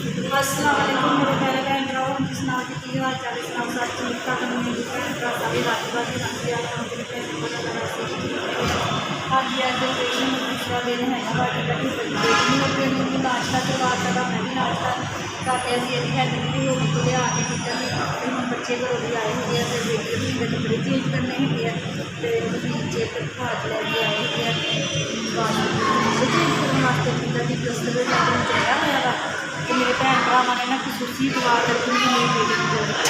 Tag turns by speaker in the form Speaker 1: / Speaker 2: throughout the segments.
Speaker 1: अस्सलाम वालेकुम मेरे प्यारे बहन भराओ, हम सुनाओ कि की हाल चाल सुनाओ सब ठीक ठाक मेरी बहन भरा सारे राजबाजी रखते हैं हाँ जी अज ऑपरेशन दूसरा दिन है नाश्ता करवा सकता मैं भी नाश्ता करके अभी यही है दिल्ली हो गई लिया के टीचर भी हम बच्चे घरों भी आए हुए हैं फिर बेटे भी मेरे कपड़े चेंज करने हुए हैं तो नीचे हाथ लैके आए हुए हैं चेंज करने वास्ते टीचर की प्लस्तर चढ़ाया हुआ वा तो मेरे भैन भरावां ने ना खसूसी दुआ करके मेरी बेटी की जल्दी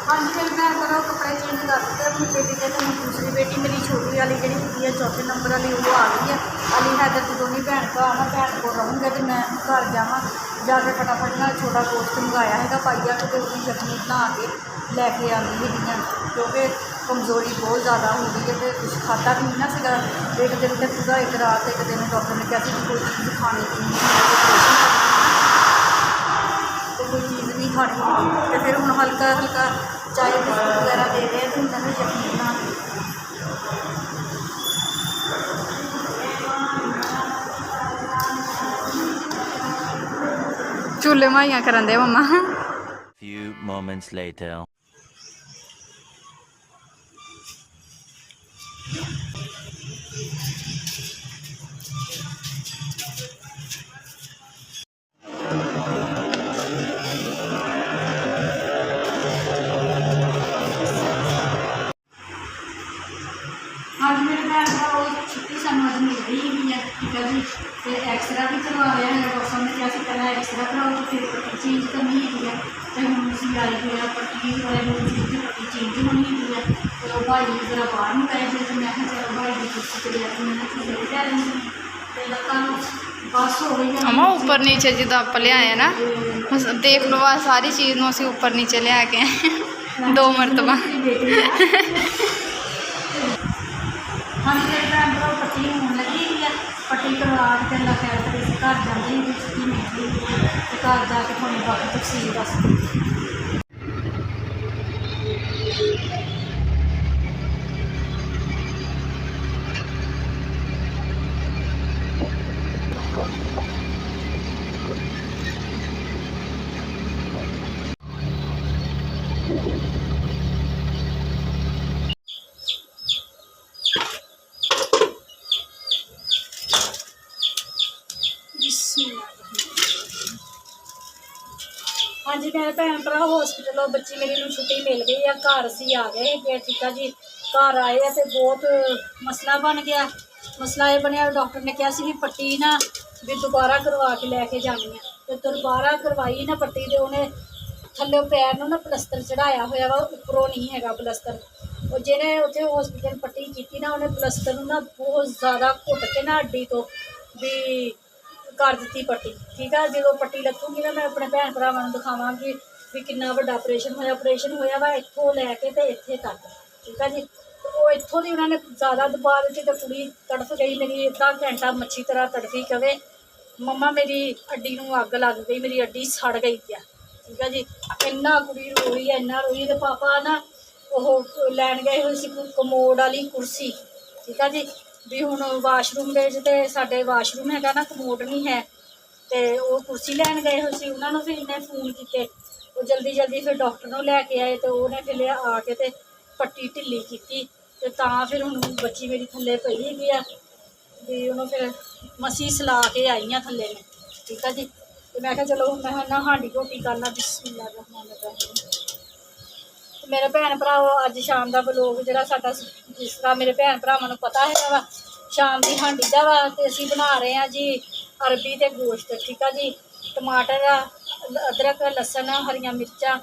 Speaker 1: हाँ जी फिर मैं करो कपड़े चेंज कर दिते अपनी बेटी के तो दूसरी बेटी मेरी छोटी वाली जी है चौथे नंबर वाली वो आ गई है अली हैदर की दोनों भैन भरा मैं भैन को रहूँगा तो मैं घर जावा जाके फटाफट ना छोटा गोश्त मंगाया है पाइया तो उसकी चटनी बना के लैके आनी है क्योंकि कमज़ोरी बहुत ज़्यादा हो गई है तो कुछ खाता भी नहीं ना सगा एक दिन तो पूरा एक रात एक दिन डॉक्टर ने कहा कि कोई चीज़ खाने पीने तो कोई चीज़ नहीं खानी तो फिर हम हल्का हल्का चाय बिस्कुट वगैरह दे रहे हैं तो उन्होंने चटनी बना
Speaker 2: चूल्हे माइया करन दे मम्मा।
Speaker 3: Few moments later.
Speaker 1: आज मेरे भैन भरा छुट्टी सानू अज मिल गई हुई है ठीक है जी तो एक्सरा भी करवा लिया है डॉक्टर ने कहा पहले एक्सरा कराओ तो फिर पट्टी चेंज करनी है तो हम उसी आई हुई है पट्टी वाले रूम की पट्टी चेंज होनी है तो भाई जरा बाहर नहीं पाए थे तो मैं चलो भाई की कुर्सी पर जाकर मैंने थोड़े लै लेंगे तो लत्तां बस हो गई
Speaker 2: अम्मा ऊपर नीचे जिदा आप लिया है ना देख लो आ सारी चीज़ में असी ऊपर नीचे लिया के 2 मरतबा
Speaker 1: हाँ जी मेरे भैन भरा पट्टी होने लगी हुई है पट्टी करवा के अल्लाह खैर करे घर जाते ही छुट्टी मिलती है तो घर जाके थोड़ी बाकी तफसील दस हाँ जी मेरे भैन भरा हॉस्पिटलों बच्ची मेरी छुट्टी मिल गई है घर असी आ गए हैं ठीक है जी घर आए हैं तो बहुत मसला बन गया मसला ये बनया डॉक्टर ने कहा भी पट्टी ना भी दोबारा करवा के लैके जानी है तो दोबारा करवाई ना पट्टी तो उन्हें थल्ले पैर में ना प्लस्तर चढ़ाया हुआ वा उपरों नहीं है प्लस्तर और जिन्हें उत्थे हॉस्पिटल पट्टी की ना उन्हें प्लस्तर ना बहुत ज़्यादा घुट के ना हड्डी तो भी कर दी पट्टी ठीक है जो पट्टी लगूगी ना मैं अपने भैन भरावां नूं दिखावांगी भी कितना वड्डा ऑपरेशन होया वा इत्थों लैके ते इत्थे तक ठीक है जी तो वो इत्थों दी उन्होंने ज़्यादा दबा दी तो कुड़ी तड़फ गई मेरी अद्धा घंटा मच्छी तरह तड़फी कवे मम्मा मेरी हड्डी नूं अग लग गई मेरी हड्डी सड़ गई क्या ठीक है जी इन्ना कुड़ी रोई है इन्ना रोई तो पापा ना वो लैन गए हुए सी कमोड वाली कुर्सी ठीक है जी भी हुण वाशरूम तो साडे वाशरूम है ना कमोड नहीं है तो वो कुर्सी लैन गए हुए सी उन्होंने फिर इन्हें फोन किए वो जल्दी जल्दी फिर डॉक्टर नूं लैके आए तो उन्हें फिर आके ते पट्टी ढिली की तो फिर हुण बच्ची मेरी थल्ले पई हैगी आ भी उन्होंने फिर मसी सला के आई हाँ थल्ले में ठीक है जी तो मैं चलो मैं ना हांडी रोटी करना बिस्मिल्लाह रहमान रहीम मेरे भैन भरा अज शाम का ब्लॉग जो साडा जिस तरह मेरे भैन भरावां नूं पता है वा शाम की हांडी का वा तो असीं बना रहे हैं जी अरबी ते गोश्त ठीक है जी टमाटर अदरक लसन हरियां मिर्चां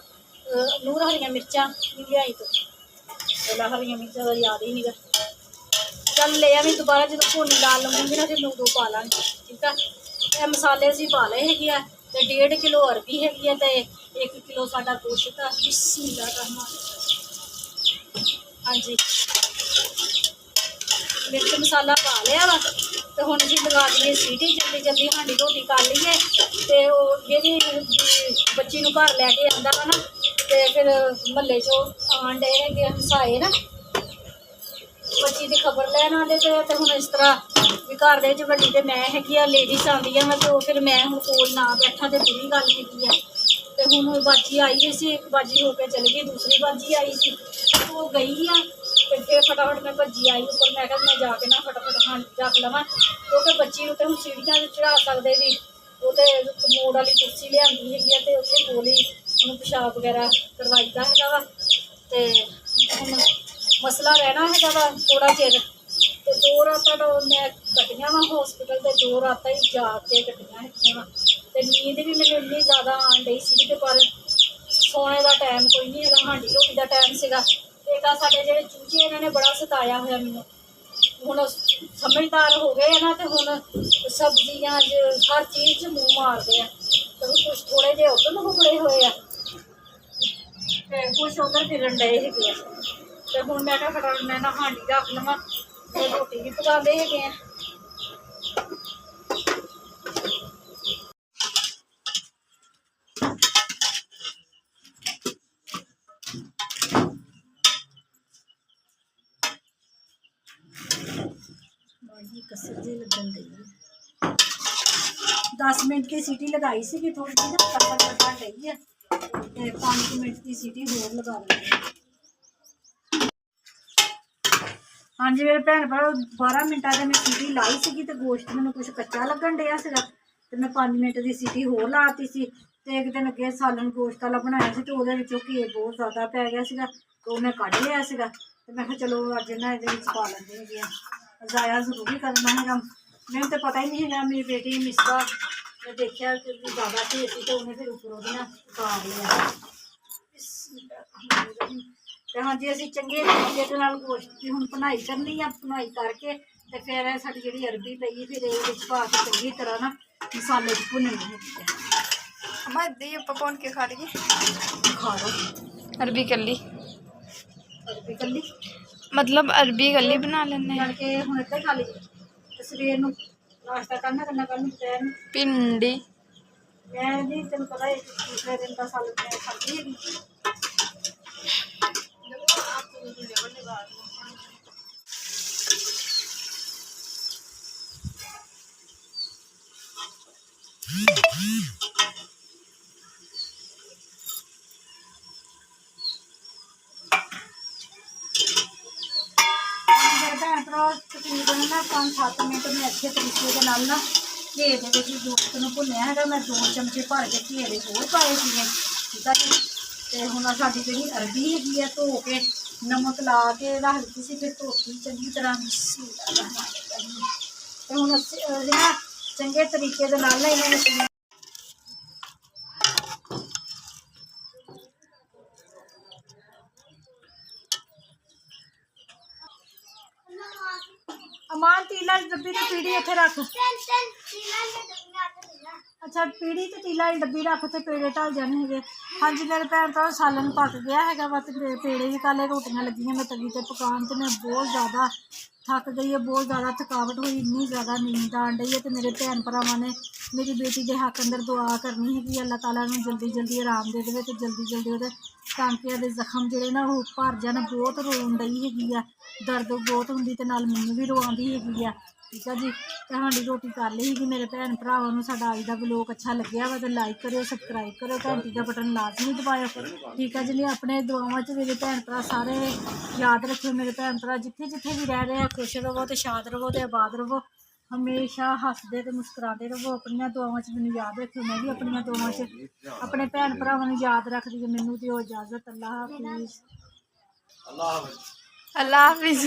Speaker 1: नूर हरियां मिर्चां नहीं लियाई तो पहला हरियां मिर्चां का याद ही नहीं गा ਚੱਲ ਲੈ ਆਵੀਂ ਦੁਬਾਰਾ ਜਦੋਂ ਭੁੰਨ ਲਾ ਲਵਾਂਗੀ ਨਾ ਫਿਰ ਮੈਂ ਉਦੋਂ ਪਾ ਲਾਂਗੀ। ਠੀਕ ਆ, ਇਹ ਮਸਾਲੇ ਅਸੀਂ ਪਾ ਲਏ ਹੈਗੇ ਆ ਤੇ 1.5 ਕਿਲੋ ਅਰਬੀ ਹੈਗੀ ਆ ਤੇ 1 ਕਿਲੋ ਸਾਡਾ ਗੋਸ਼ਤ ਆ। ਬਿਸਮਿਲ੍ਲਾ ਰਹਿਮਾਨ। ਹਾਂਜੀ, ਮਿਰਚ ਮਸਾਲਾ ਪਾ ਲਿਆ ਵਾ ਤੇ ਹੁਣ ਅਸੀਂ ਲਗਾ ਦਈਏ ਸੀਟੀ। ਜਲਦੀ ਜਲਦੀ ਸਾਡੀ ਰੋਟੀ ਕਰ ਲਈਏ ਤੇ ਉਹ ਜਿਹੜੀ ਬੱਚੀ ਨੂੰ ਘਰ ਲੈ ਕੇ ਆਉਂਦਾ ਵਾ ਨਾ ਤੇ ਫਿਰ ਮਹੱਲੇ 'ਚੋਂ ਆਉਣ ਡੇ ਹੈਗੇ ਹਸਾਏ ਨਾ, ਬੱਚੀ ਦੀ ਖਬਰ ਲੈਣ ਆਉਂਦੇ ਤੇ ਹੁਣ ਇਸ ਤਰ੍ਹਾਂ ਵੀ ਘਰ ਦੇ ਵਿੱਚ ਵੱਡੀ ਤੇ ਮੈਂ ਹੈਗੀ ਆ, ਲੇਡੀਜ਼ ਆਉਂਦੀਆਂ ਵਾ ਤੇ ਉਹ ਫਿਰ ਮੈਂ ਹੁਣ ਕੋਲ ਨਾ ਬੈਠਾ ਤੇ ਬੁਰੀ ਗੱਲ ਹੈਗੀ ਆ। ਤੇ ਹੁਣ ਬਾਜੀ ਆਈ ਹੋਈ ਸੀ, ਇੱਕ ਬਾਜੀ ਹੋ ਕੇ ਚਲੀ ਗਈ, ਦੂਸਰੀ ਬਾਜੀ ਆਈ ਸੀ ਉਹ ਗਈ ਆ ਤੇ ਫਿਰ ਫਟਾਫਟ ਮੈਂ ਭੱਜੀ ਆਈ ਉੱਪਰ। ਮੈਂ ਕਿਹਾ ਮੈਂ ਜਾ ਕੇ ਨਾ ਫਟਾਫਟ ਹਾਂ ਰੱਖ ਲਵਾਂ ਕਿਉਂਕਿ ਬੱਚੀ ਨੂੰ ਤੇ ਹੁਣ ਸੀੜੀਆਂ 'ਤੇ ਚੜ੍ਹਾ ਸਕਦੇ ਵੀ, ਉਹ ਤੇ ਮੋੜ ਵਾਲੀ ਕੁਰਸੀ ਲਿਆਂਦੀ ਹੈਗੀ ਆ ਤੇ ਉੱਥੇ ਕੋਲ ਹੀ ਉਹਨੂੰ ਪਿਸ਼ਾਬ ਵਗੈਰਾ ਕਰਵਾਈਦਾ ਹੈਗਾ ਵਾ। ਤੇ ਹੁਣ ਮਸਲਾ ਰਹਿਣਾ ਹੈਗਾ ਵਾ ਥੋੜ੍ਹਾ ਚਿਰ ਤੇ 2 ਰਾਤਾਂ ਤਾਂ ਮੈਂ ਕੱਟੀਆਂ ਵਾ ਹੋਸਪਿਟਲ ਤੇ, 2 ਰਾਤਾਂ ਹੀ ਜਾ ਕੇ ਕੱਟੀਆਂ ਹੈਗੀਆਂ ਵਾ। ਤੇ ਨੀਂਦ ਵੀ ਮੈਨੂੰ ਇੰਨੀ ਜ਼ਿਆਦਾ ਆਉਣ ਡਈ ਸੀ ਤੇ ਪਰ ਸੋਣੇ ਦਾ ਟਾਈਮ ਕੋਈ ਨਹੀਂ ਹੈਗਾ, ਹਾਂਡੀ ਰੋਟੀ ਦਾ ਟਾਈਮ ਸੀਗਾ। ਤੇ ਇੱਕ ਸਾਡੇ ਜਿਹੜੇ ਚੂਚੇ ਇਹਨਾਂ ਨੇ ਬੜਾ ਸਤਾਇਆ ਹੋਇਆ ਮੈਨੂੰ। ਹੁਣ ਸਮਝਦਾਰ ਹੋ ਗਏ ਆ ਨਾ ਤੇ ਹੁਣ ਸਬਜ਼ੀਆਂ 'ਚ ਹਰ ਚੀਜ਼ 'ਚ ਮੂੰਹ ਮਾਰਦੇ ਆ ਤੇ ਕੁਛ ਥੋੜ੍ਹੇ ਜਿਹੇ ਉੱਧਰ ਨੂੰ ਘੁੰਮੜੇ ਹੋਏ ਆ ਤੇ ਕੁਛ ਉੱਧਰ ਫਿਰਨ ਡਏ ਹੈਗੇ ਆ। ਤੇ ਹੁਣ ਮੈਂ ਕਿਹਾ ਫਟਾਫਟ ਮੈਂ ਨਾ ਹਾਂਡੀ ਰੱਖ ਲਵਾਂ ਤੇ ਰੋਟੀ ਵੀ ਪਕਾਉਂਦੇ ਹੈਗੇ ਆ। बड़ी कसर जी लगन गई। 10 मिनट की सीटी लगाई सी थोड़ी जी ना कपड़ कपड़ रही है ते 5 मिनट की सीटी होर लगा दी। हाँ जी मेरे भैन भरा 12 मिनटा से मैं सीटी लाई सी तो गोश्त मैंने कुछ कच्चा लगन डया सीगा ते मैं 5 मिनट की सीटी होर लाती सी ते एक दिन अगे सालन गोश्त वाला बनाया सी तो उहदे विचों घी बहुत ज़्यादा पै गया सीगा तो मैं कढ़ लिया सीगा ते मैं कहा चलो अज ना इहदे विच पा लैंदे हैगे आ, ज़ाया जरूरी करना है। मैंने तो पता ही नहीं है मेरी बेटी मिसबा ने देखा कि ज़्यादा घी सी तो उन्हें फिर उपरों दी ना उतार लिया। तो हाँ जी असीं चंगे तरीके दे नाल गोश्त की हुण भुनाई करनी आ, भुनाई करके ते फिर साडी जिहड़ी अरबी पई फिर इहदे विच पा के चंगी तरह ना मसाले च भुननी है।
Speaker 2: मैं इदां ही आपां भुन के खा लईए।
Speaker 1: खा लो
Speaker 2: अरबी कल्ली,
Speaker 1: अरबी कल्ली
Speaker 2: मतलब अरबी कल्ली बना लैने।
Speaker 1: जान के हुण इदां खा लईए ते सवेर नूं नाश्ता करना दोपहर नूं
Speaker 2: भिंडी
Speaker 1: मैं नहीं तेन पता है दूसरे दिन का साल मैं खाती है। भैन भरा तकरीबन ना 5-7 मिनट मैं अच्छे तरीके के नाल ना घे दे गोश्त नूं भुन्निया है। मैं 2 चमचे भर के घे दे होर पाए थे। ठीक है जी तो हुण साडी जिहड़ी अरबी हैगी है धो के नमक ला के रख दी सी फिर धोती चंगी तरह तो हुण ना चंगे तरीके दे नाल ना इन्हां अमान तीला डब्बी तो पीड़ी इत्थे रख। अच्छा पीड़ी तो तीला डब्बी रख तो पेड़े ढल जाने है। हाँ जी मेरे भैन भरा सालन पक गया है वा पेड़े भी काले रोटियां लगियां मैं तवी ते पकान ते मैं बहुत ज़्यादा थक गई है, बहुत ज़्यादा थकावट हुई, इन्नी ज़्यादा नींद आन डई है। तो मेरे भैन भरावां ने मेरी बेटी के हक अंदर दुआ करनी है कि अल्लाह ताला नूं जल्दी जल्दी आराम दे दे तो जल्दी जल्दी वो टांके दे जख्म जिहड़े ना वो भर जान। बहुत रोन डई हैगी आ, दर्द बहुत हुंदी ते नाल मैनूं भी रोआंदी हैगी आ। ठीक है जी तो हांडी रोटी कर ली हैगी। मेरे भैन भरावां नूं साडा अज दा व्लॉग अच्छा लग्या वा तो लाइक करो, सबसक्राइब करो, घंटी का बटन लाजमी दबाओ। ठीक है जी अपने दुआवां च मेरे भैन भरा सारे याद रखियो। मेरे भैन भरा जिथे जिथे भी रह रहे हैं खुश रवो तो शाद रवो तो आबाद रवो, हमेशा हसदे तो मुस्कुराते रवो। अपनियां दुआवां च मैनूं याद रखियो, मैं भी अपनियां दुआवां च अपने भैन भरावां नूं याद रखदी है। मैनूं दिओ इजाजत। अल्लाह हाफिज़।
Speaker 2: अल्लाह हाफिज़।